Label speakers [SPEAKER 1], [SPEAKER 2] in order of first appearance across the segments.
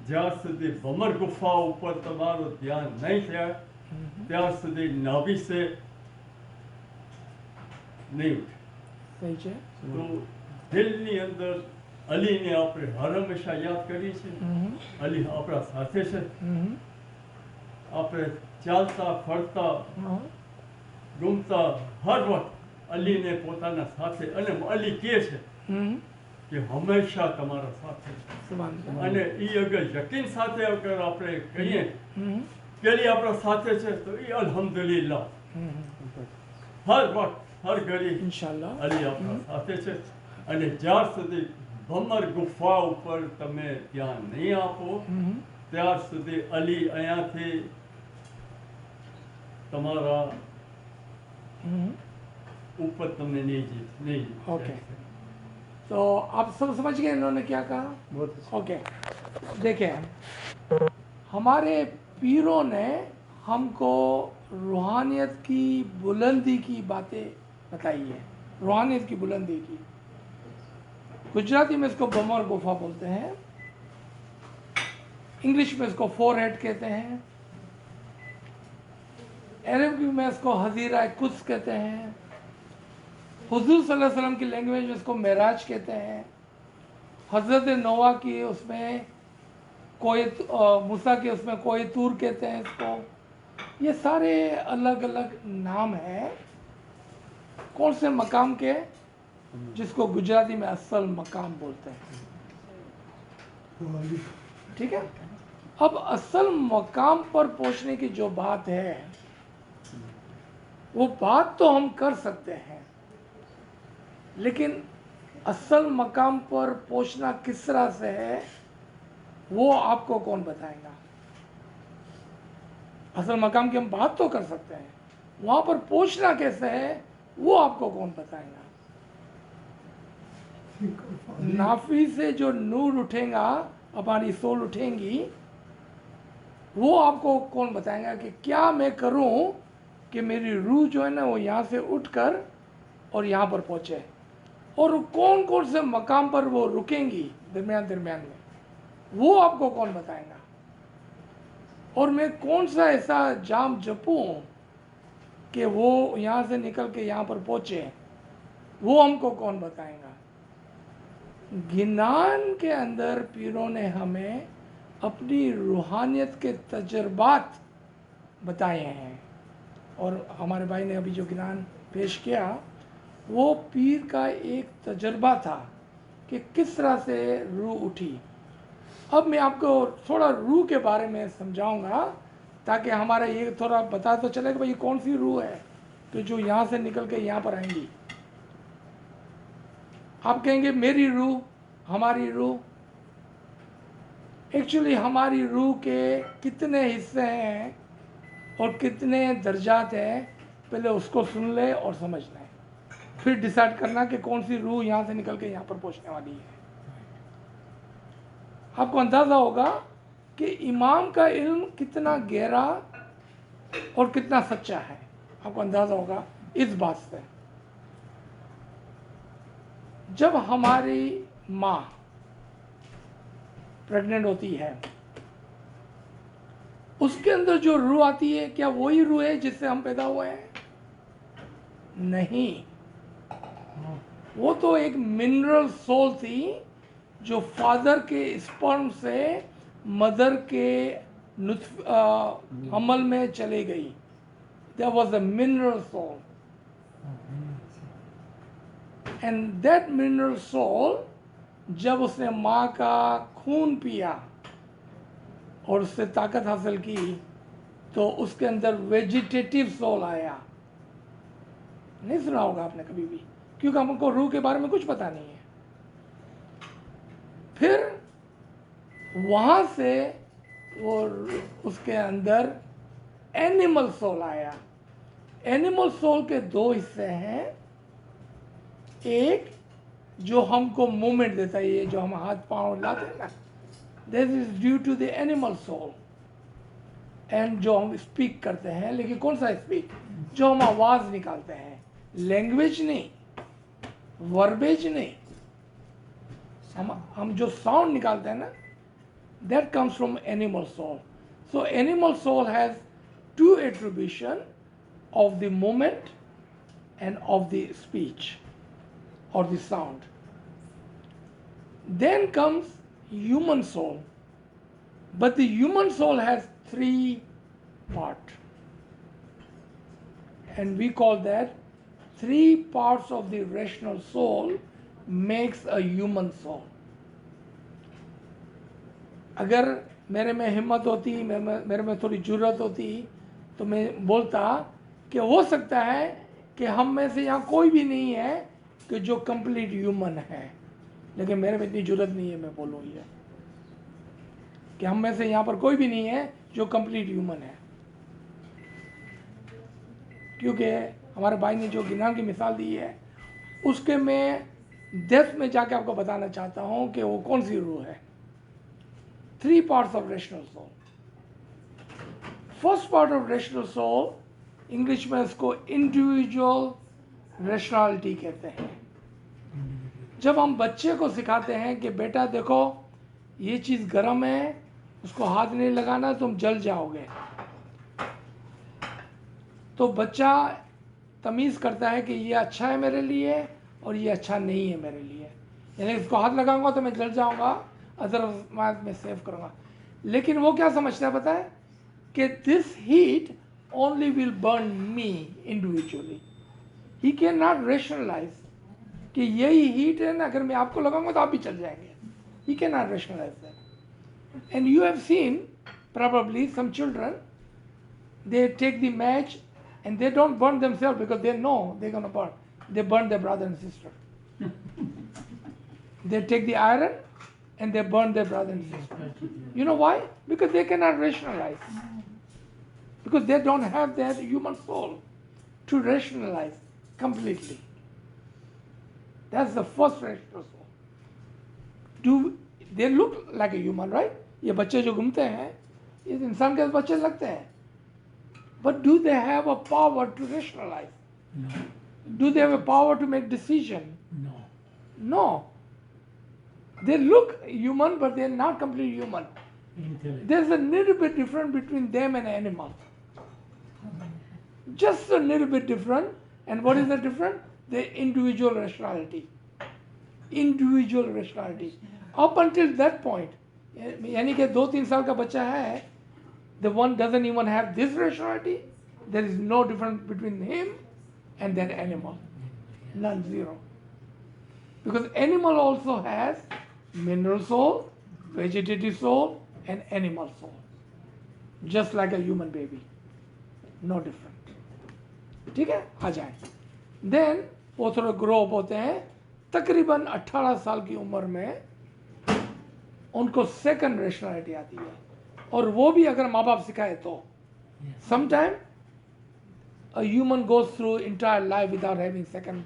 [SPEAKER 1] જ્યાં સુધી ભમર ગુફા ઉપર તમારું ધ્યાન નહીં થાય ત્યાં સુધી નાભી से नहीं उठे।
[SPEAKER 2] सही है।
[SPEAKER 1] तो દિલની અંદર અલીને આપણે હર હંમેશા યાદ કરીએ છીએ। અલી આપણા સાથે છે। આપણે ચાલતા ફરતા ઘૂમતા હર વખત અલીને પોતાના સાથે અને અલી કહે છે કે હંમેશા તમારા સાથે અને એ અગર યકીન સાથે અગર આપણે કહીએ કે અલી આપણા સાથે છે તો એ અલ્હમ્દુલિલ્લાહ હર વખત હર ઘડી
[SPEAKER 2] ઇન્શાલ્લાહ
[SPEAKER 1] અલી આપણા સાથે છે। અને જ્યાર સુધી ભમર ગુફા ઉપર તમે ધ્યાન નહીં આપો ત્યાર સુધી અલી અહીંયાથી તમારા ऊपर तुमने नहीं
[SPEAKER 2] ओके। तो आप सब समझ गए इन्होंने क्या कहा?
[SPEAKER 3] बहुत अच्छा।
[SPEAKER 2] ओके, देखें हमारे पीरों ने हमको रूहानियत की बुलंदी की बातें बताई है, रूहानियत की बुलंदी की। गुजराती में इसको भमर गुफा बोलते हैं, इंग्लिश में इसको फोरहेड कहते हैं, अरबी में इसको हजीरा कुद्स कहते हैं, हुजूर सल्लल्लाहु अलैहि वसल्लम की लैंग्वेज में इसको मेराज कहते हैं, हज़रत नोआ की उसमें कोई मूसा के उसमें कोई तूर कहते हैं इसको। ये सारे अलग अलग नाम हैं कौन से मकाम के, जिसको गुजराती में असल मकाम बोलते हैं। ठीक है। अब असल मकाम पर पहुंचने की जो बात है वो बात तो हम कर सकते हैं, लेकिन असल मकाम पर पहुंचना किस तरह से है वो आपको कौन बताएगा। असल मकाम की हम बात तो कर सकते हैं, वहां पर पहुंचना कैसे है वो आपको कौन बताएगा। नाफी से जो नूर उठेगा, हमारी सोल उठेंगी, वो आपको कौन बताएगा कि क्या मैं करूं कि मेरी रूह जो है ना वो यहाँ से उठकर और यहाँ पर पहुँचे, और कौन कौन से मकाम पर वो रुकेंगी दरमियान दरमियान में, वो आपको कौन बताएगा। और मैं कौन सा ऐसा जाम जपूं कि वो यहाँ से निकल के यहाँ पर पहुँचे, वो हमको कौन बताएगा। गिनान के अंदर पीरों ने हमें अपनी रूहानियत के तजर्बात बताए हैं, और हमारे भाई ने अभी जो गिनान पेश किया वो पीर का एक तजर्बा था कि किस तरह से रूह उठी। अब मैं आपको थोड़ा रूह के बारे में समझाऊंगा ताकि हमारा ये थोड़ा पता तो चले कि भाई कौन सी रूह है कि जो यहाँ से निकल के यहाँ पर आएंगी। आप कहेंगे मेरी रूह, हमारी रूह। एक्चुअली हमारी रूह के कितने हिस्से हैं और कितने दर्जात हैं, पहले उसको सुन ले और समझ लें, फिर डिसाइड करना कि कौन सी रूह यहाँ से निकल के यहाँ पर पहुँचने वाली है। आपको अंदाज़ा होगा कि इमाम का इल्म कितना गहरा और कितना सच्चा है, आपको अंदाज़ा होगा इस बात से। जब हमारी माँ प्रेग्नेंट होती है, उसके अंदर जो रूह आती है, क्या वही रूह है जिससे हम पैदा हुए हैं? नहीं, वो तो एक मिनरल सोल थी जो फादर के स्पर्म से मदर के हमल में चली गई। There was a mineral soul, and that mineral soul जब उसने माँ का खून पिया और उससे ताकत हासिल की तो उसके अंदर वेजिटेटिव सोल आया। नहीं सुना होगा आपने कभी भी, क्योंकि हमको रूह के बारे में कुछ पता नहीं है। फिर वहाँ से वो उसके अंदर एनिमल सोल आया। एनिमल सोल के दो हिस्से हैं, एक जो हमको मूवमेंट देता है, ये जो हम हाथ पांव लाते हैं ना, this is due to the animal soul. And जो हम स्पीक करते हैं, लेकिन कौन सा स्पीक, जो हम आवाज़ निकालते हैं, लैंग्वेज नहीं, वर्बेज नहीं, हम जो साउंड निकालते हैं ना, that comes from animal soul. So animal soul has two attribution of the movement and of the speech or the sound. Then comes human soul. But the human soul has three parts. And we call that three parts of the rational soul makes a human soul. अगर मेरे में हिम्मत होती, मेरे में थोड़ी जुर्रत होती, तो मैं बोलता कि हो सकता है कि हम में से यहाँ कोई भी नहीं है कि जो कंप्लीट ह्यूमन है, लेकिन मेरे में इतनी जुर्रत नहीं है मैं बोलूँ ये कि हम में से यहाँ पर कोई भी नहीं है जो कंप्लीट ह्यूमन है, क्योंकि हमारे भाई ने जो गिनान की मिसाल दी है उसके मैं डेप्थ में जाके आपको बताना चाहता हूँ कि वो कौन सी रूह है. Three parts of rational soul. First part of rational soul, English में इसको इंडिविजुअल रेशनैलिटी कहते हैं. जब हम बच्चे को सिखाते हैं कि बेटा देखो ये चीज़ गर्म है, उसको हाथ नहीं लगाना, तुम जल जाओगे, तो बच्चा तमीज़ करता है कि ये अच्छा है मेरे लिए और ये अच्छा नहीं है मेरे लिए. यानी इसको हाथ लगाऊंगा तो मैं जल जाऊंगा, अदरवाइज मैं सेव करूंगा. लेकिन वो क्या समझता है पता है कि this heat only will burn me individually. He can not rationalise कि यही हीट है ना, अगर मैं आपको लगाऊंगा तो आप भी चल जाएंगे. He can not rationalise that. And you have seen probably some children, they take the match and they don't burn themselves because they know they're going to burn. They burn their brother and sister. They take the iron and they burn their brother and sister. You know why? Because they cannot rationalize. Because they don't have that human soul to rationalize completely. That's the first rational soul. Do they look like a human, right? ये बच्चे जो घूमते हैं ये इंसान के बच्चे लगते हैं. But do they have a power to rationalize?
[SPEAKER 1] No.
[SPEAKER 2] Do they have a power to make decision?
[SPEAKER 1] No.
[SPEAKER 2] No. They look human, but they are not completely human.
[SPEAKER 1] Intellect.
[SPEAKER 2] There's a little bit difference between them and animals. Just a little bit different. And what is the difference? The individual rationality. Individual rationality. Up until that point, यानी कि 2-3 साल का बच्चा है, the one doesn't even have this rationality. There is no difference between him and that animal. None, zero. Because animal also has mineral soul, vegetative soul, and animal soul. Just like a human baby. No different. ठीक है? आ जाए. Then वो थोड़ा grow up होते हैं. तकरीबन 18 साल की उम्र में उनको सेकंड रेशनैलिटी आती है. और वो भी अगर माँ बाप सिखाए तो. Sometime a human goes through entire life without having second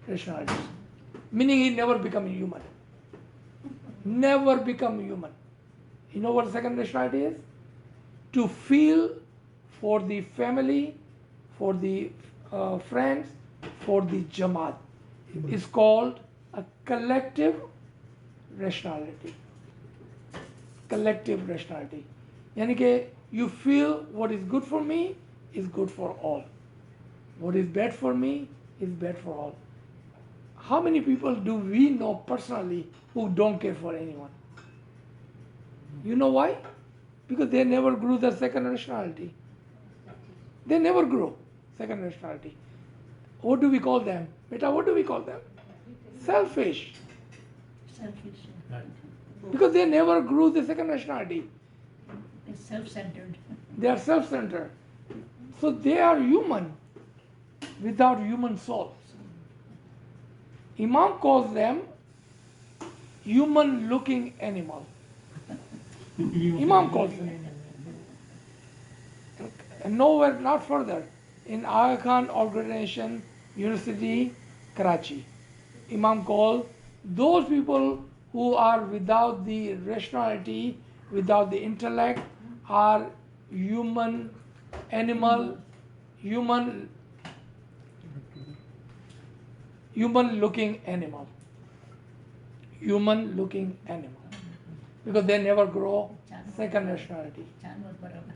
[SPEAKER 2] rationality. Meaning he never become a human. Never become human. You know what second rationality is? To feel for the family, for the friends, for the Jamaat. Is called a collective rationality. Collective rationality. यानी कि you feel what is good for me is good for all. What is bad for me is bad for all. How many people do we know personally who don't care for anyone? You know why? Because they never grew the second rationality. They never grew second rationality. What do we call them? Beta, what do we call them? Selfish.
[SPEAKER 3] Selfish.
[SPEAKER 1] Right.
[SPEAKER 2] Because they never grew the second rationality.
[SPEAKER 3] It's self-centered.
[SPEAKER 2] They are self-centered. So they are human without human soul. Imam calls them human-looking animal. Imam calls them. And nowhere, not further. In Aga Khan Organization University, Karachi, Imam called those people who are without the rationality, without the intellect, are human, animal, human-looking animal. Human-looking animal. because they never grow second rationality.
[SPEAKER 3] जानवर बराबर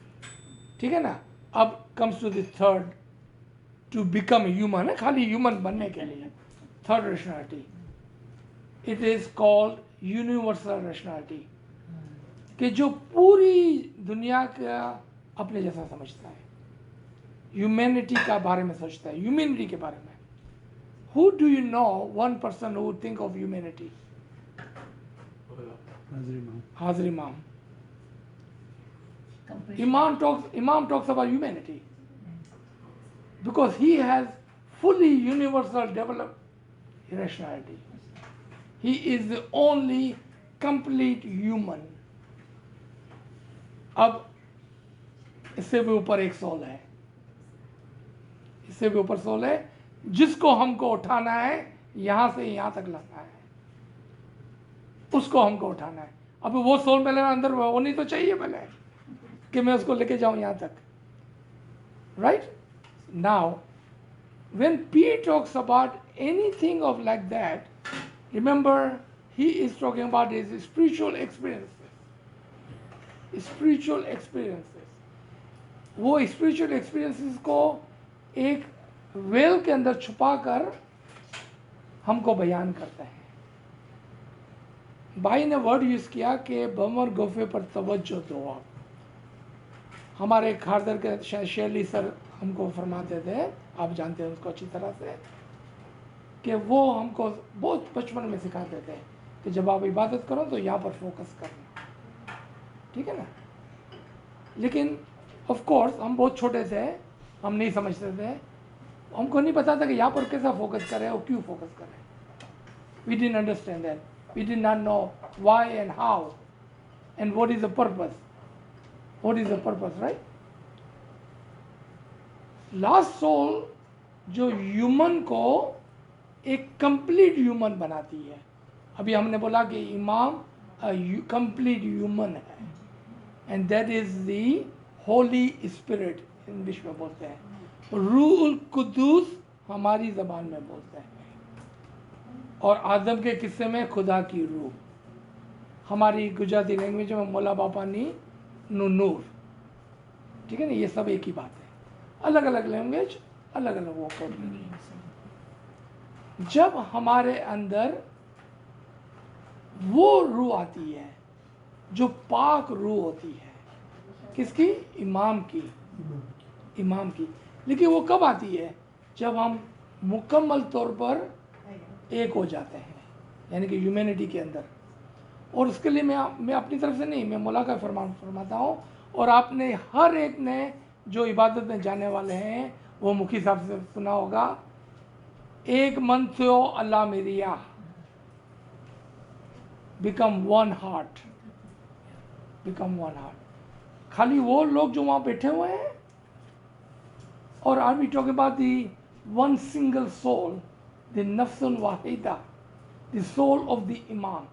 [SPEAKER 2] ठीक है ना. अब comes to the third, to become a human है, खाली human बनने के लिए. Third rationality, it is called universal rationality, कि जो पूरी दुनिया का अपने जैसा समझता है, ह्यूमैनिटी का बारे में सोचता है, ह्यूमैनिटी के बारे में. Who do you know one person who would think of humanity? Hazri Imam.
[SPEAKER 3] Complete
[SPEAKER 2] Imam talks about humanity because he has fully universal developed rationality. He is the only complete human. अब इससे भी ऊपर एक soul है, इससे भी ऊपर soul है जिसको हमको उठाना है, यहाँ से यहाँ तक लाना है, उसको हमको उठाना है. अब वो सोल मेरे अंदर होनी तो चाहिए पहले कि मैं उसको लेके जाऊं यहाँ तक. Right now when P talks about anything of like that, remember he is talking about his spiritual experiences. Spiritual experiences. वो spiritual experiences को एक वेल के अंदर छुपा कर हमको बयान करता है. भाई ने वर्ड यूज किया कि बम और गोफे पर तवज्जो दो आप. हमारे खारदर के शेरली सर हमको फरमाते थे, आप जानते हैं उसको अच्छी तरह से, कि वो हमको बहुत बचपन में सिखाते थे कि जब आप इबादत करो तो यहाँ पर फोकस करना. ठीक है ना. लेकिन ऑफ कोर्स हम बहुत छोटे थे, हम नहीं समझते थे, हमको नहीं पता था कि यहाँ पर कैसा फोकस करें और क्यों फोकस करें. We didn't understand that. We did not know why and how and what is the purpose. What is the purpose, right. Last soul जो ह्यूमन को एक कंप्लीट ह्यूमन बनाती है. अभी हमने बोला कि इमाम कंप्लीट ह्यूमन है, and that is the Holi spirit English में बोलते हैं. रूहुल कुद्दूस हमारी ज़बान में बोलते हैं, और आदम के किस्से में खुदा की रूह. हमारी गुजराती लैंग्वेज में मोला बापा नी नूर. ठीक है ना. ये सब एक ही बात है. अलग अलग लैंग्वेज, अलग अलग वो कोड. जब हमारे अंदर वो रूह आती है जो पाक रूह होती है, किसकी? इमाम की. इमाम की. लेकिन वो कब आती है? जब हम मुकम्मल तौर पर एक हो जाते हैं, यानी कि ह्यूमैनिटी के अंदर. और उसके लिए मैं अपनी तरफ से नहीं, मैं मौला का फरमाता हूँ, और आपने हर एक ने जो इबादत में जाने वाले हैं वो मुखी साहब से सुना होगा, एक मन थियो अल्लाह मेरिया, become one heart. Become one heart. खाली वो लोग जो वहाँ बैठे हुए हैं, और are we talking about the one single soul, the नफ्सन वाहिदा, द सोल ऑफ द इमाम.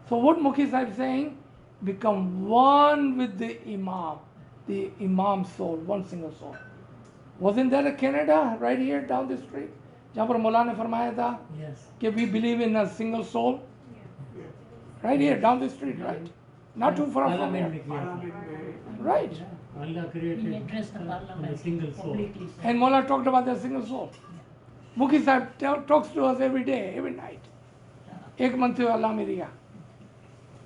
[SPEAKER 2] So what Mukhi Sahib is saying, become one with the Imam, the Imam soul, one single soul. Wasn't there a Canada right here down the street? जहाँ पर मौला ने फरमाया था कि we believe in a single soul. Right here down the street, right? Not too far from here. Right.
[SPEAKER 1] Allah
[SPEAKER 3] he
[SPEAKER 1] created
[SPEAKER 3] addressed the
[SPEAKER 1] a
[SPEAKER 3] parliament
[SPEAKER 1] single soul.
[SPEAKER 3] publicly.
[SPEAKER 2] And Mawla talked about the single soul. Mukhi Sahib talks to us every day, every night. Ek man थियो Allah meriya.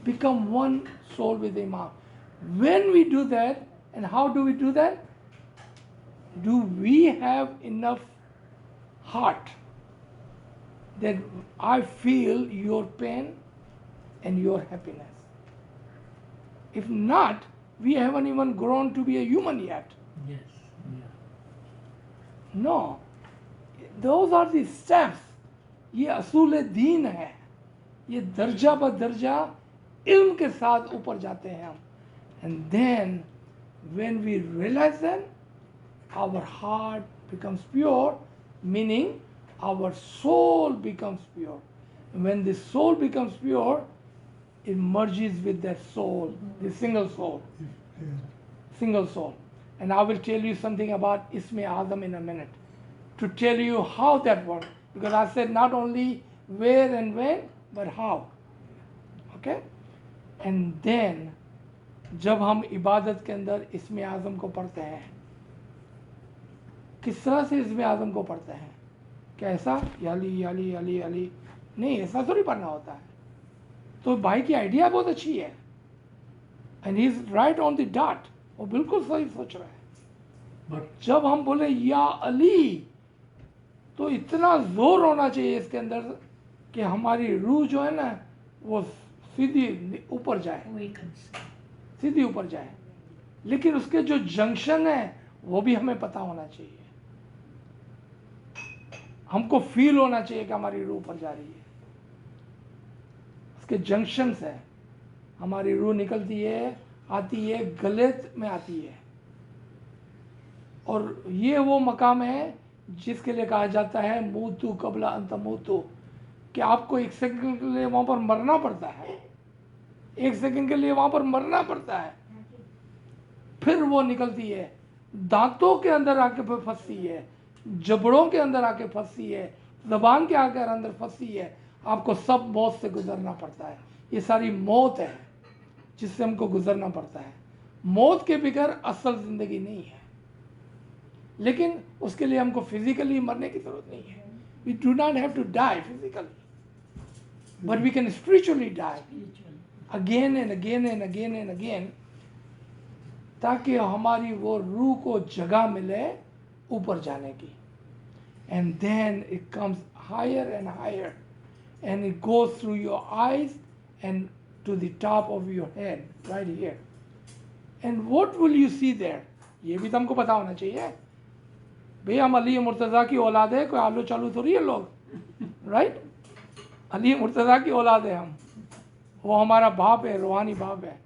[SPEAKER 2] Become one soul with the Imam. When we do that, and how do we do that? Do we have enough heart that I feel your pain and your happiness? If not, we haven't even grown to be a human yet.
[SPEAKER 1] Yes. Yeah.
[SPEAKER 2] No. Those are the steps. ये असूल दीन है. ये दर्जा ब दर्जा इल्म के साथ ऊपर जाते हैं हम. And then when we realize that, our heart becomes pure, meaning our soul becomes pure. And when the soul becomes pure, it merges with that soul, the single soul. Single soul. And I will tell you something about Isme Azam in a minute, to tell you how that works. Because I said not only where and when, but how. Okay? And then जब हम इबादत के अंदर इसमें आज़म को पढ़ते हैं, किस तरह से इसमें आज़म को पढ़ते हैं? क्या ऐसा अली अली अली अली? नहीं, ऐसा थोड़ी पढ़ना होता है। तो भाई की आइडिया बहुत अच्छी है, and he is right on the dot, वो बिल्कुल सही सोच रहा है।
[SPEAKER 1] बट
[SPEAKER 2] जब हम बोले या अली, तो इतना जोर होना चाहिए इसके अंदर कि हमारी रूह जो है ना वो सीधी ऊपर जाए,
[SPEAKER 3] Awakens.
[SPEAKER 2] सीधी ऊपर जाए। लेकिन उसके जो जंक्शन है वो भी हमें पता होना चाहिए। हमको फील होना चाहिए कि हमारी रूह ऊपर जा रही है। उसके जंक्शंस है, हमारी रूह निकलती है, आती है, गले में आती है, और ये वो मकाम है जिसके लिए कहा जाता है मूतू कबला अंत मूतू, कि आपको एक सेकंड के लिए वहां पर मरना पड़ता है, एक सेकंड के लिए वहां पर मरना पड़ता है, फिर वो निकलती है, दांतों के अंदर आके फिर फंसती है, जबड़ों के अंदर आके फंसती है, जबान के आके अंदर फंसती है। आपको सब मौत से गुजरना पड़ता है। ये सारी मौत है जिससे हमको गुजरना पड़ता है। मौत के बगैर असल जिंदगी नहीं है, लेकिन उसके लिए हमको फिजिकली मरने की जरूरत नहीं है। We do not have to die physically, but we can spiritually die
[SPEAKER 3] Spiritual.
[SPEAKER 2] Again and again and again and again, ताकि हमारी वो रूह को जगह मिले ऊपर जाने की। And then it comes higher and higher, and it goes through your eyes and to the top of your head right here. And what will you see there? ये भी तो हमको पता होना चाहिए। भैया हम अली मुर्तज़ा की औलाद है, कोई आलू चालू थोड़ी है लोग, राइट? अली मुर्तज़ा की औलाद है हम, वो हमारा बाप है, रूहानी बाप है।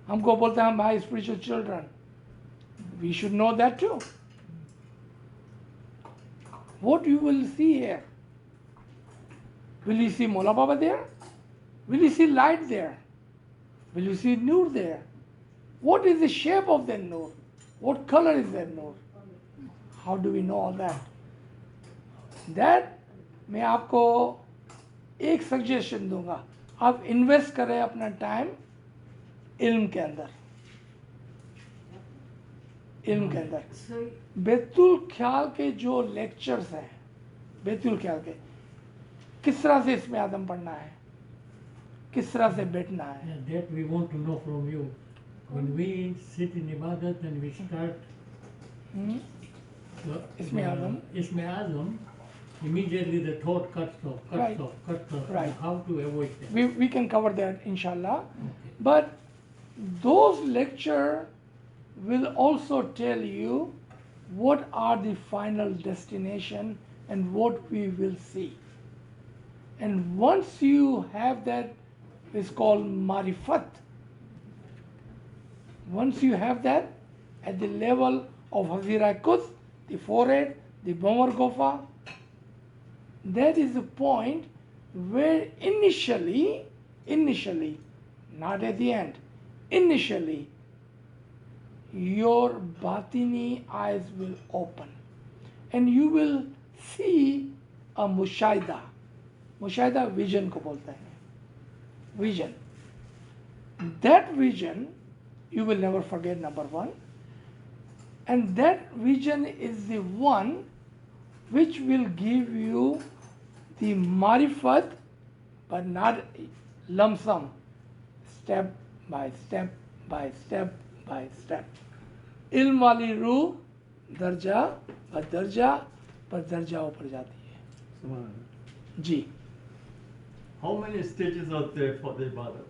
[SPEAKER 2] हमको बोलते हैं हम my spiritual children, we should know that too. What you will see here? Will you see Maula Baba there? Will you see light there? Will you see नूर there? What is the shape of that nur? What color is that nur? How do we know all that? That मैं आपको एक suggestion दूंगा, आप invest करें अपना time इल्म के अंदर, इल्म के अंदर।
[SPEAKER 3] So,
[SPEAKER 2] बैतुल ख्याल के जो लेक्चर्स हैं, बैतुल ख्याल के, किस तरह से इसमें आदम पढ़ना है, किस तरह से बैठना है।
[SPEAKER 4] Yeah, that we want to know from you. When we sit in ibadat and we start
[SPEAKER 2] hmm? Isme Azam.
[SPEAKER 4] Isme Azam, immediately the thought cuts off,
[SPEAKER 2] Right.
[SPEAKER 4] cuts off.
[SPEAKER 2] Right.
[SPEAKER 4] How to avoid that?
[SPEAKER 2] We can cover that inshallah.
[SPEAKER 4] Okay.
[SPEAKER 2] But those lecture will also tell you what are the final destination and what we will see. And once you have that, it's called marifat. Once you have that at the level of Hazira Quds, the forehead, the Bomar Gofa, that is the point where initially, not at the end, initially, your batini eyes will open and you will see a mushahida. Mushahida vision को बोलते हैं, vision. That vision you will never forget, number one. And that vision is the one which will give you the marifat, but not lump sum, step by step by step by step. इल्म वाली रूह दर्जा पर दर्जा ऊपर जाती है। जी।
[SPEAKER 1] How many stages are there for the ibadat?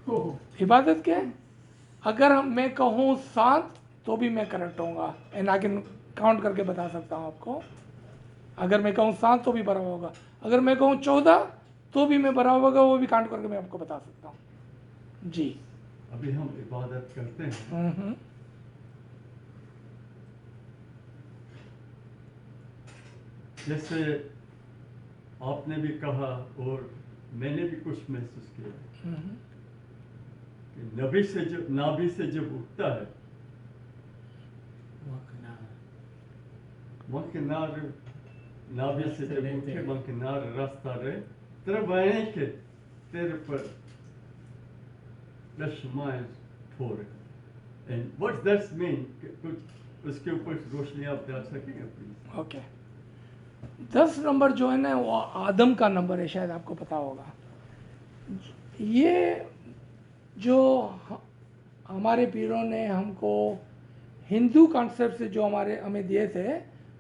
[SPEAKER 4] Oh,
[SPEAKER 2] इबादत क्या है? अगर मैं कहूँ 7 तो भी मैं करेक्ट होऊंगा, एंड आई कैन काउंट करके बता सकता हूँ आपको। अगर मैं कहूँ 7 तो भी बराबर होगा, अगर मैं कहूँ 14 तो भी मैं बराबर होगा, वो भी काउंट करके मैं आपको बता सकता हूँ। जी।
[SPEAKER 1] अभी हम इबादत करते हैं, जैसे आपने भी कहा और मैंने भी कुछ महसूस किया कि नाभि से जब उठता है वंकनार, नाभि से जब उठे वंकनार रास्ता रहे तेरे बहने के तेरे पर 10 miles for and what that's mean, कुछ उसके ऊपर रोशनी आप डाल सकेंगे प्लीज?
[SPEAKER 2] ओके, 10 नंबर जो है ना वो आदम का नंबर है, शायद आपको पता होगा। ये जो हमारे पीरों ने हमको हिंदू कॉन्सेप्ट से जो हमें दिए थे,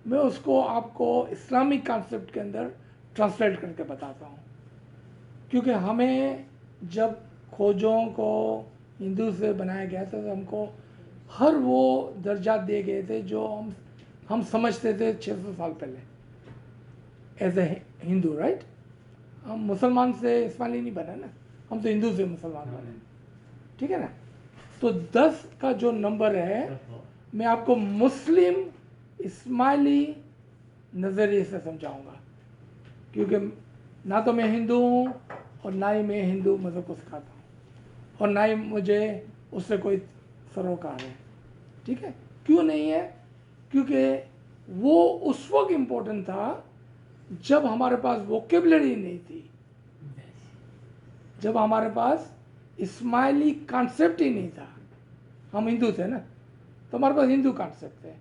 [SPEAKER 2] मैं उसको आपको इस्लामिक कॉन्सेप्ट के अंदर ट्रांसलेट करके बताता हूँ। क्योंकि हमें जब खोजों को हिंदू से बनाया गया था तो हमको हर वो दर्जा दिए गए थे जो हम समझते थे 600 साल पहले एज ए हिंदू, राइट। हम मुसलमान से इस्माइली नहीं बने ना, हम तो हिंदू से मुसलमान बने, ठीक है ना। तो 10 का जो नंबर है मैं आपको मुस्लिम इस्माइली नज़रिए से समझाऊंगा, क्योंकि ना तो मैं हिंदू हूँ और ना ही मैं हिंदू मज़हब को सिखाता हूँ और ना ही मुझे उससे कोई सरोकार है, ठीक है। क्यों नहीं है? क्योंकि वो उस वक्त इम्पोर्टेंट था जब हमारे पास वोकेबलरी नहीं थी, जब हमारे पास इस्माइली कॉन्सेप्ट ही नहीं था। हम हिंदू थे ना, तो हमारे पास हिंदू कॉन्सेप्ट है,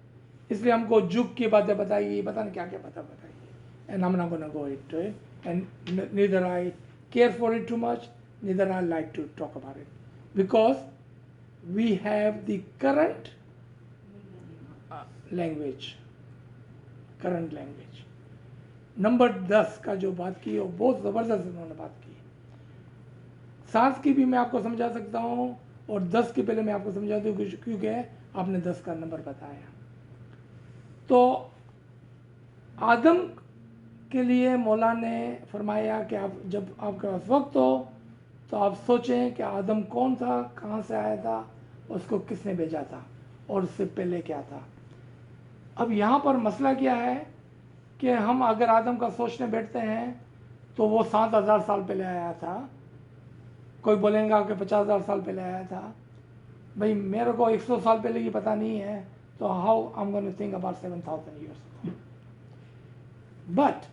[SPEAKER 2] इसलिए हमको जुग की बातें बताइए, पता नहीं क्या क्या बातें बताइए, and I'm not gonna go into it, and neither I care for it too much, neither I like to talk about it, because we have the current language, current language. Number 10 का जो बात की वो बहुत ज़बरदस्त उन्होंने बात की। सांस की भी मैं आपको समझा सकता हूँ और 10 के पहले मैं आपको समझा दूँ क्योंकि आपने 10 का नंबर बताया। तो आदम के लिए मौला ने फरमाया कि आप जब आपके पास वक्त हो तो आप सोचें कि आदम कौन था, कहाँ से आया था, उसको किसने भेजा था और उससे पहले क्या था। अब यहाँ पर मसला क्या है कि हम अगर आदम का सोचने बैठते हैं तो वो 7,000 साल पहले आया था, कोई बोलेगा कि 50,000 साल पहले आया था। भाई मेरे को 100 साल पहले की पता नहीं है, तो how I am going to think about 7,000 years. But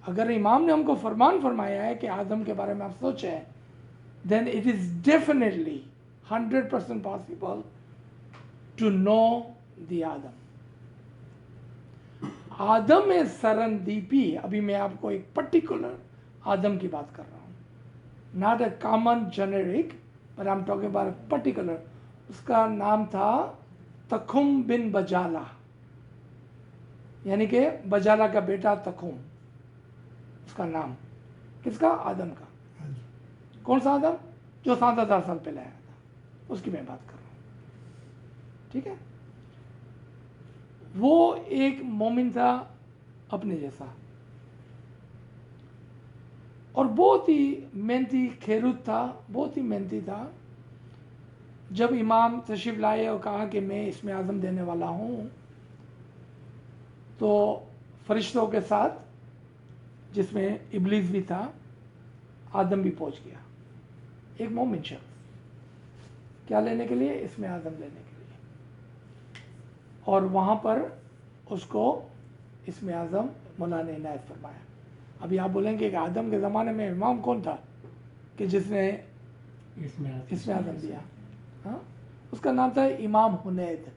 [SPEAKER 2] अगर इमाम ने हमको फरमान फरमाया है कि आदम के बारे में आप सोचें, then it is definitely 100% possible to know the Adam. Adam है सरनदीपी। अभी मैं आपको एक पर्टिकुलर आदम की बात कर रहा हूँ, not a common generic, but I am talking about a particular. उसका नाम था तखुम बिन बजाला, यानी कि बजाला का बेटा तखुम, उसका नाम। किसका? आदम का। कौन सा आदम? जो 7,000 साल पहले आया था, उसकी मैं बात कर रहा हूँ, ठीक है। वो एक मोमिन था अपने जैसा और बहुत ही मेहनती खेरूत था, बहुत ही मेहनती था। जब इमाम तशरीफ लाए और कहा कि मैं इसमें आज़म देने वाला हूँ, तो फरिश्तों के साथ, जिसमें इब्लीस भी था, आदम भी पहुँच गया। एक मोमिन शख्स क्या लेने के लिए? इसमें आज़म लेने के लिए। और वहाँ पर उसको इसमें आज़म मौला ने इनायत फरमाया। अभी आप बोलेंगे कि आदम के ज़माने में इमाम कौन था कि जिसने इसमें आज़म दिया? हाँ, उसका नाम था इमाम हुनैद।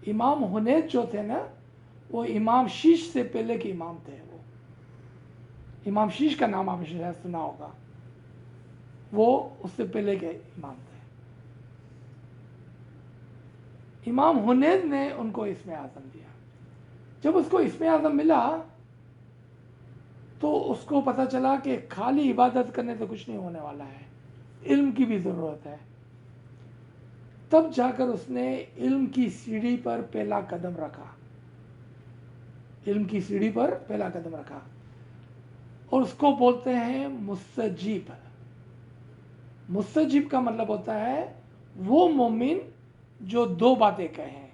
[SPEAKER 2] इमाम हुनैद जो थे ना, वो इमाम शीश से पहले के इमाम थे। वो इमाम शीश का नाम आपने शायद सुना होगा, वो उससे पहले के इमाम थे। इमाम हुनैद ने उनको इसमें आज़म दिया। जब उसको इसमें आज़म मिला तो उसको पता चला कि खाली इबादत करने से कुछ नहीं होने वाला है, इल्म की भी ज़रूरत है। तब जाकर उसने इल्म की सीढ़ी पर पहला कदम रखा, इल्म की सीढ़ी पर पहला कदम रखा, और उसको बोलते हैं मुस्तजीब। मुस्तजीब का मतलब होता है वो मोमिन जो 2 बातें कहे,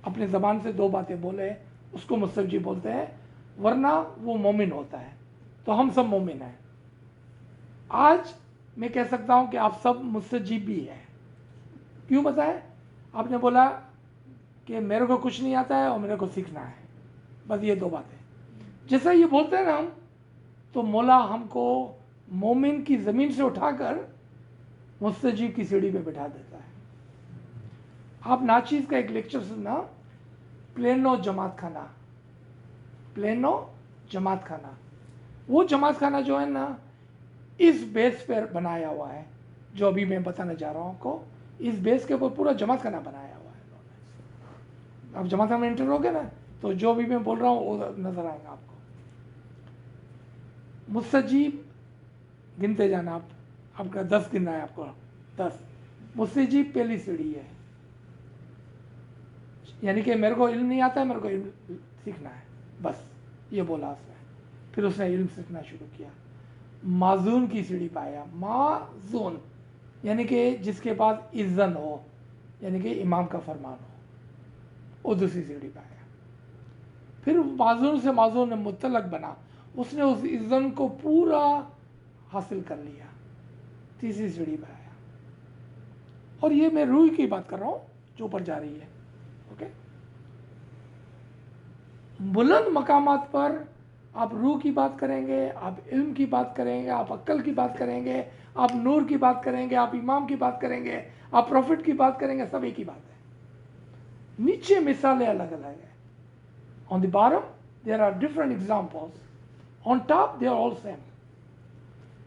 [SPEAKER 2] अपने ज़बान से 2 बातें बोले, उसको मुस्तजीब बोलते हैं, वरना वो मोमिन होता है। तो हम सब मोमिन हैं। आज मैं कह सकता हूँ कि आप सब मुस्तजीब भी हैं। क्यों बताएं? आपने बोला कि मेरे को कुछ नहीं आता है और मेरे को सीखना है, बस ये 2 बातें। जैसा ये बोलते हैं ना हम, तो मौला हमको मोमिन की ज़मीन से उठाकर मुस्तजीब की सीढ़ी पे बिठा देता है। आप नाचीज का एक लेक्चर सुनना, प्लेनो जमात खाना, प्लेनो जमात खाना। वो जमात खाना जो है ना इस बेस पर बनाया हुआ है, जो अभी मैं बताने जा रहा हूँ आपको, इस बेस के ऊपर पूरा जमात खाना बनाया हुआ है इन्होंने। आप जमात खाना में एंटर होगे ना तो जो भी मैं बोल रहा हूँ वो नजर आएगा आपको। मुस्तजीब गिनते जाना आप, आपका 10 गिनना है आपको, 10। मुस्तजीब पहली सीढ़ी है, यानी कि मेरे को इल्म नहीं आता है, मेरे को इल्म सीखना है, बस ये बोला उसने। फिर उसने इल्म सीखना शुरू किया। माजून की सीढ़ी पाया, माजून यानी कि जिसके पास इज़्ज़न हो, यानी कि इमाम का फरमान हो, वो दूसरी सीढ़ी पाया। फिर माजून से माजून मुतलक बना, उसने उस इज़्ज़न को पूरा हासिल कर लिया, तीसरी सीढ़ी पाया। और ये मैं रूह की बात कर रहा हूँ जो ऊपर जा रही है। ओके, बुलंद मकामात पर आप रूह की बात करेंगे, आप इल्म की बात करेंगे, आप अक्ल की बात करेंगे, आप नूर की बात करेंगे, आप इमाम की बात करेंगे, आप प्रॉफिट की बात करेंगे, सब एक ही बात है। नीचे मिसालें अलग अलग है। On the bottom there are different examples, on top they are all same.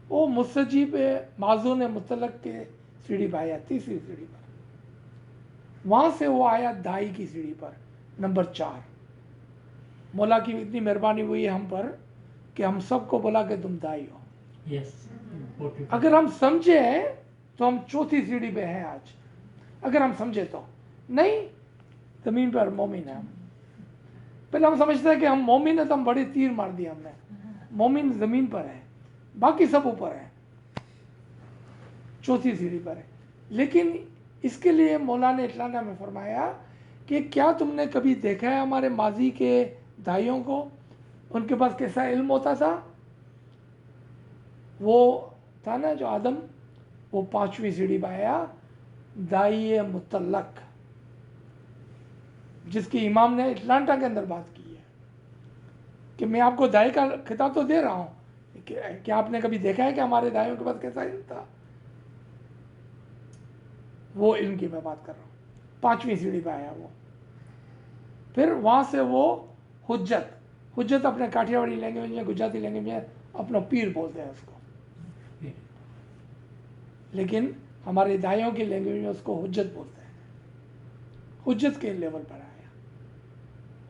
[SPEAKER 2] वो मुस्तजीब माजून मुतलक के सीढ़ी पर आया, तीसरी सीढ़ी पर। वहां से वो आया दाई की सीढ़ी पर, नंबर 4। मौला की इतनी मेहरबानी हुई है हम पर कि हम सबको बोला कि तुम दाई हो।
[SPEAKER 4] Yes. Important.
[SPEAKER 2] अगर हम समझे तो हम चौथी सीढ़ी पे हैं आज, अगर हम समझे तो। नहीं, जमीन पर मोमिन है हम। पहले हम समझते हैं कि हम मोमिन है तो हम बड़े तीर मार दिए हमने। मोमिन जमीन पर है, बाकी सब ऊपर है, चौथी सीढ़ी पर है। लेकिन इसके लिए मौला ने इतलाना में फरमाया कि क्या तुमने कभी देखा है हमारे माजी के दाइयों को, उनके पास कैसा इल्म होता था? वो था ना जो आदम, वो 5वीं सीढ़ी पर आया, दाई मुतल्लक, जिसकी इमाम ने अटलांटा के अंदर बात की है कि मैं आपको दाई का खिताब तो दे रहा हूँ, क्या आपने कभी देखा है कि हमारे दाइयों के पास कैसा इल्म था? वो इल्म की मैं बात कर रहा हूँ। 5वीं सीढ़ी पर आया वो। फिर वहाँ से वो हुज्जत, हुज्जत अपने काठियावाड़ी लैंग्वेज में, गुजराती लैंग्वेज में अपना पीर बोलते हैं उसको, लेकिन हमारे दाइयों की लैंग्वेज में उसको हुज्जत बोलते हैं। हुज्जत के लेवल पर आया,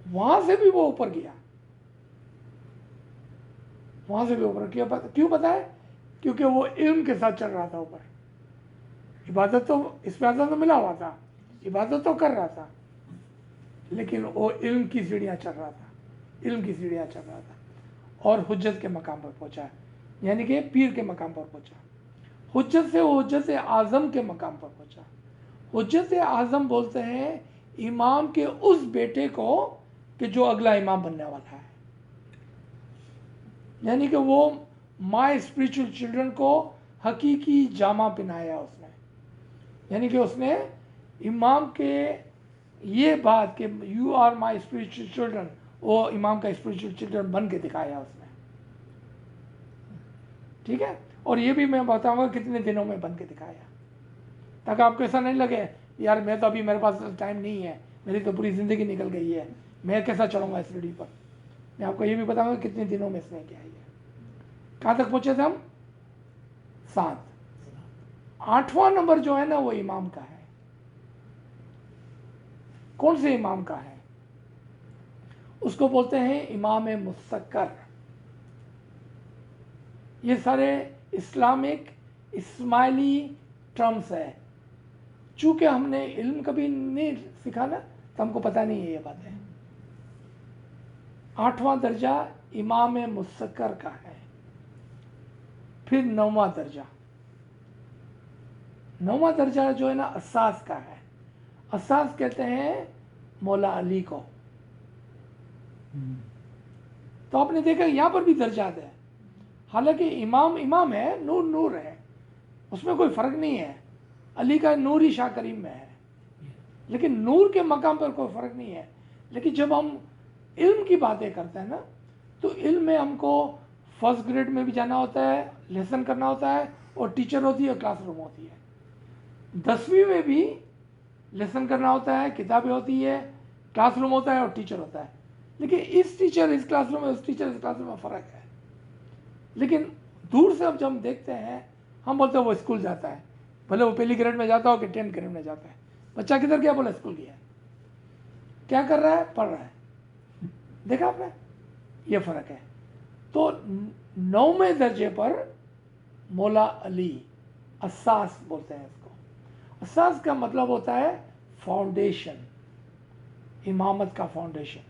[SPEAKER 2] वहां से भी वो ऊपर गया, वहां से भी ऊपर किया। क्यों पता है? क्योंकि वो इल्म के साथ चल रहा था ऊपर। इबादत तो, इसमें तो मिला हुआ था, इबादत तो कर रहा था, लेकिन वो इल्म की सीढ़ियाँ चढ़ रहा था, इल्म की सीढ़ियाँ चढ़ रहा था, और हुज्जत के मकाम पर पहुंचा, यानी कि पीर के मकाम पर पहुंचा। हुज्जत से वो हुज्जत आज़म के मकाम पर पहुंचा। हुज्जत आज़म बोलते हैं इमाम के उस बेटे को कि जो अगला इमाम बनने वाला है, यानी कि वो माय स्पिरिचुअल चिल्ड्रन को हकीकी जामा पहनाया उसने, यानी कि उसने इमाम के ये बात कि you are my spiritual children, वो इमाम का स्पिरिचुअल चिल्ड्रन बन के दिखाया उसने। ठीक है, और ये भी मैं बताऊंगा कितने दिनों में बन के दिखाया, ताकि आपको ऐसा नहीं लगे यार मैं तो अभी, मेरे पास टाइम नहीं है, मेरी तो पूरी ज़िंदगी निकल गई है, मैं कैसा चढ़ूंगा इस सीढ़ी पर। मैं आपको ये भी बताऊंगा कितने दिनों में इसने किया है। कहाँ तक पहुँचे थे हम? 7। 8वां नंबर जो है ना वो इमाम का है। कौन से इमाम का है? उसको बोलते हैं इमाम मुस्तकर। ये सारे इस्लामिक इस्माइली टर्म्स है। चूंकि हमने इल्म कभी नहीं सीखा ना, तो हमको पता नहीं है ये बातें। 8वां दर्जा इमाम मुस्तकर का है। फिर 9वां दर्जा, 9वां दर्जा जो है ना असास का है। असास कहते हैं मौला अली को। तो आपने देखा यहाँ पर भी दर्जात है, हालांकि इमाम इमाम है, नूर नूर है, उसमें कोई फ़र्क नहीं है। अली का नूर ही शाह करीम में है, लेकिन नूर के मकाम पर कोई फ़र्क नहीं है। लेकिन जब हम इल्म की बातें करते हैं ना, तो इल्म में हमको फर्स्ट ग्रेड में भी जाना होता है, लेसन करना होता है, और टीचर होती है, क्लासरूम होती है। 10वीं में भी लेसन करना होता है, किताबें होती है, क्लासरूम होता है और टीचर होता है। लेकिन इस टीचर इस क्लासरूम में, उस टीचर इस क्लासरूम में फ़र्क है। लेकिन दूर से अब जब हम देखते हैं, हम बोलते हैं वो स्कूल जाता है, भले वो पहली ग्रेड में जाता हो कि 10th ग्रेड में जाता है। बच्चा किधर गया? बोला स्कूल गया। क्या कर रहा है? पढ़ रहा है। देखा आपने? ये फ़र्क है। तो 9वें दर्जे पर मौला अली, असास बोलते हैं इसको। असास का मतलब होता है फाउंडेशन, इमामत का फाउंडेशन।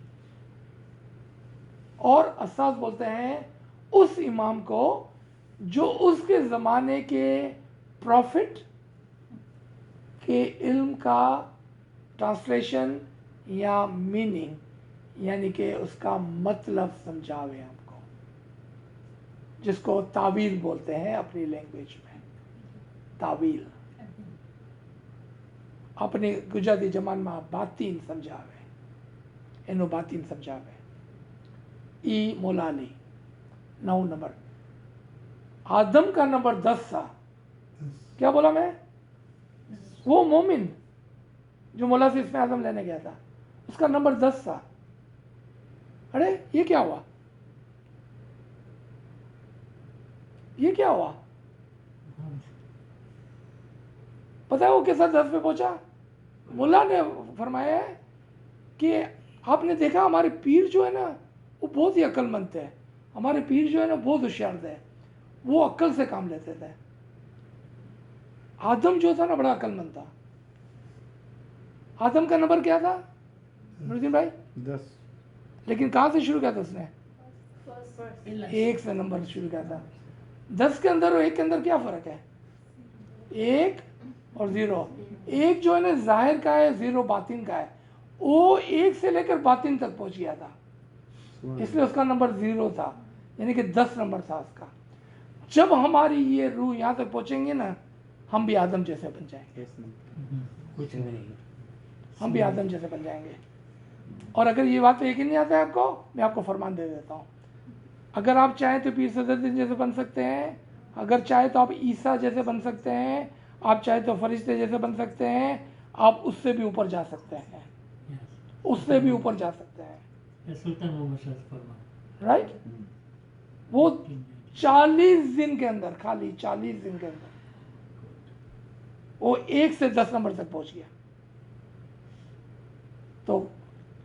[SPEAKER 2] और असास बोलते हैं उस इमाम को जो उसके ज़माने के प्रॉफिट के इल्म का ट्रांसलेशन या मीनिंग, यानी कि उसका मतलब समझावे हमको, जिसको तावील बोलते हैं अपनी लैंग्वेज में। तावील अपने गुजराती जमान में बातीन समझावे, एनो बातीन समझावे। ई मौला अली 9 नंबर। आदम का नंबर 10 था। क्या बोला मैं? वो मोमिन जो मौला से इसमें आदम लेने गया था, उसका नंबर 10 था। अरे ये क्या हुआ? ये क्या हुआ? पता है वो कैसा 10 पे पहुंचा? मुल्ला ने फरमाया है कि आपने देखा हमारे पीर जो है ना वो बहुत ही अक्लमंद थे। हमारे पीर जो है ना बहुत होशियार थे, वो अक्ल से काम लेते थे। आदम जो था ना बड़ा अक्लमंद था। आदम का नंबर क्या था नूरुद्दीन भाई?
[SPEAKER 5] 10।
[SPEAKER 2] लेकिन कहाँ से शुरू किया था उसने? 1 से नंबर शुरू किया था। 10 के अंदर और 1 के अंदर क्या फ़र्क है? 1 और 0। 1 जो है ना जाहिर का है, 0 बातिन का है। वो 1 से लेकर बातिन तक पहुंच गया था, इसलिए उसका नंबर 0 था, यानी कि 10 नंबर था उसका। जब हमारी ये रूह यहाँ तक पहुँचेंगे ना, हम भी आदम जैसे बन जाएंगे।
[SPEAKER 4] कुछ नहीं।
[SPEAKER 2] हम भी आदम जैसे बन जाएंगे। और अगर ये बात यकीन नहीं आता है आपको, मैं आपको फरमान दे देता हूँ। अगर आप चाहें तो पीर सदरुद्दीन जैसे बन सकते हैं, अगर चाहे तो आप ईसा जैसे बन सकते हैं, आप चाहे तो फरिश्ते जैसे बन सकते हैं, आप उससे भी ऊपर जा सकते हैं, उससे भी ऊपर जा सकते हैं।
[SPEAKER 4] सुल्तान मोहम्मद शाह फरमा।
[SPEAKER 2] राइट? वो 40 दिन के अंदर, खाली 40 दिन के अंदर वो 1 से 10 नंबर तक पहुंच गया। तो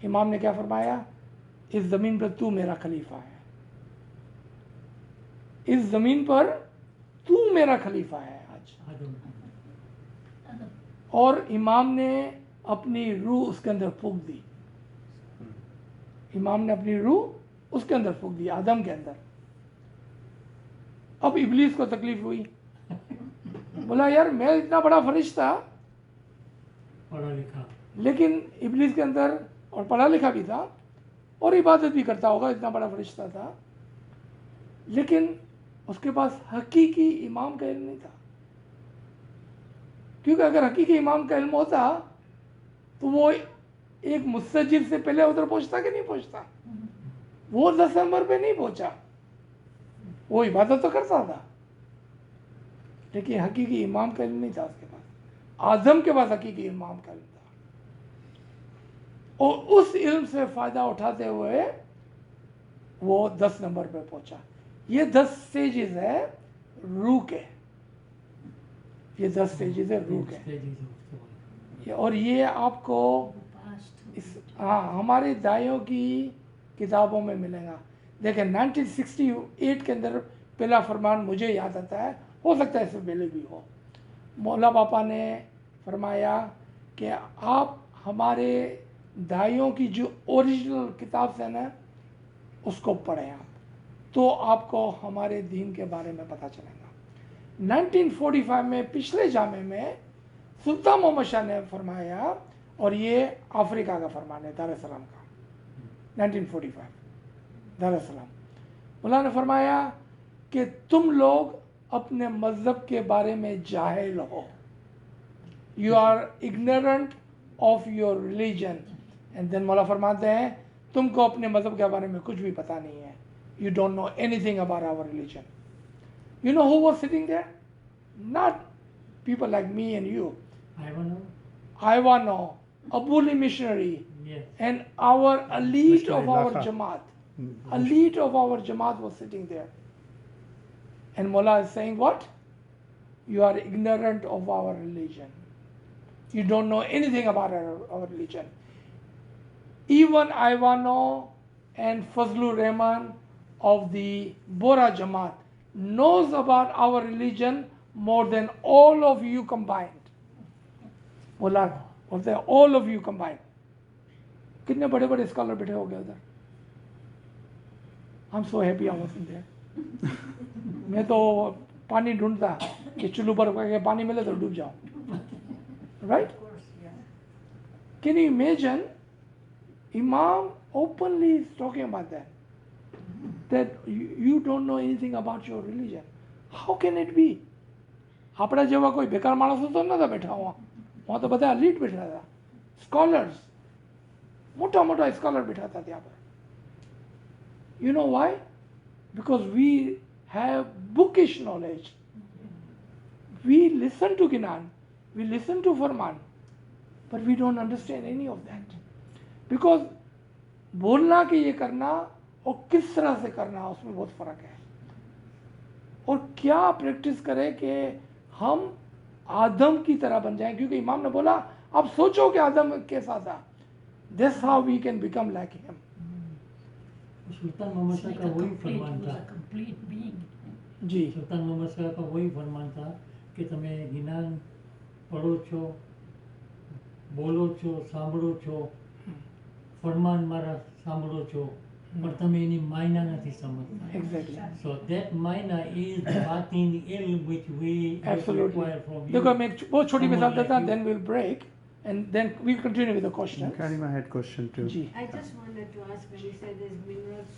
[SPEAKER 2] इमाम ने क्या फरमाया? इस ज़मीन पर तू मेरा खलीफा है, इस ज़मीन पर तू मेरा खलीफा है आज। और इमाम ने अपनी रूह उसके अंदर फूंक दी। इमाम ने अपनी रूह उसके अंदर फूंक दी, आदम के अंदर। अब इब्लीस को तकलीफ हुई, बोला यार मैं इतना बड़ा फरिश्ता,
[SPEAKER 4] पढ़ा लिखा,
[SPEAKER 2] लेकिन इब्लीस के अंदर, और पढ़ा लिखा भी था और इबादत भी करता होगा, इतना बड़ा फरिश्ता था, लेकिन उसके पास हकीकी इमाम का इल्म नहीं था। क्योंकि अगर हकीकी इमाम का इल्म होता तो वो एक मुस्तजिब से पहले उधर पहुंचता कि नहीं पहुंचता? वो 10 नंबर पे नहीं पहुंचा, वो इबादत तो करता था, लेकिन हकीकी इमाम का इल्म नहीं था उसके पास। आदम के पास हकीकी इमाम का इल्म था, और उस इल्म से फ़ायदा उठाते हुए वो 10 नंबर पे पहुंचा। ये 10 स्टेजेस है रूह के, ये 10 स्टेजेस है रूह के। और ये आपको इस हमारे दाइयों की किताबों में मिलेगा। देखें 1968 के अंदर पहला फरमान मुझे याद आता है, हो सकता है इससे पहले भी हो। मौला पापा ने फरमाया कि आप हमारे दाइयों की जो ओरिजिनल किताब है ना उसको पढ़ें आप, तो आपको हमारे दीन के बारे में पता चलेगा। 1945 में पिछले जामे में सुल्तान मोहम्मद शाह ने फरमाया, और ये अफ्रीका का फरमान है, दार एस सलाम का, 1945 दार एस सलाम। मौला ने फरमाया कि तुम लोग अपने मज़हब के बारे में जाहिल हो, you are ignorant of your religion. And then मौला फरमाते हैं तुमको अपने मज़हब के बारे में कुछ भी पता नहीं है, you don't know anything about our religion. You know who was sitting there? Not people like me and you. Ivano, Abuli missionary,
[SPEAKER 4] Yes.
[SPEAKER 2] and our elite
[SPEAKER 5] Mr.
[SPEAKER 2] of our
[SPEAKER 5] Ilaka.
[SPEAKER 2] Jamaat. Elite of our Jamaat was sitting there. And Mullah is saying, what? You are ignorant of our religion. You don't know anything about our religion. Even Ivano and Fazlur Rahman of the Bora Jamaat knows about our religion more than all of you combined. Mullah, बोलते हैं all of you combined. कितने बड़े बड़े scholar बैठे हो गए उधर. I'm so happy I wasn't there. मैं तो पानी ढूंढता कि चुल्लू पर के पानी मिले तो डूब जाऊं. Right? Can you imagine? Imam openly is talking about that. That you don't know anything about your religion. How can it be? આપણા જેવા કોઈ બેકાર માણસો તો નતા બેઠા વहाँ તો બધા elite બેઠા હતા. Scholars. મોટા મોટા સ્કોલર બેઠા હતા ત્યાં પર. You know why? Because we have bookish knowledge. We listen to Ginan, we listen to Farman, but we don't understand any of that. Because बोलना कि ये करना और किस तरह से करना उसमें बहुत फ़र्क है. और क्या प्रैक्टिस करें कि हम आदम की तरह बन जाएं, क्योंकि इमाम ने बोला आप सोचो कि आदम कैसा था. That's how we can become like him.
[SPEAKER 4] सुल्तान मोहम्मद शाह का वही फरमान था.
[SPEAKER 3] complete being.
[SPEAKER 2] जी.
[SPEAKER 4] સુલતાન મોહમ્મદ શાહ का वही फरमान था कि તમે જ્ઞાન પढ़ो છો, બોલો છો, સાંભળો છો, ફરમાન મારા સાંભળો છો, પણ તમે એની માયના નથી સમજતા.
[SPEAKER 2] Exactly.
[SPEAKER 4] So that मायना is the batin ilm which we
[SPEAKER 2] Absolutely.
[SPEAKER 4] require from you.
[SPEAKER 2] देखो मैं एक बहुत छोटी
[SPEAKER 4] Someone
[SPEAKER 2] मिसाल
[SPEAKER 4] like
[SPEAKER 2] देता हूँ,
[SPEAKER 4] you.
[SPEAKER 2] then we'll break and then we'll continue with the question.
[SPEAKER 5] Karima had question too.
[SPEAKER 2] Ji.
[SPEAKER 6] I just wanted to ask when you said there's minerals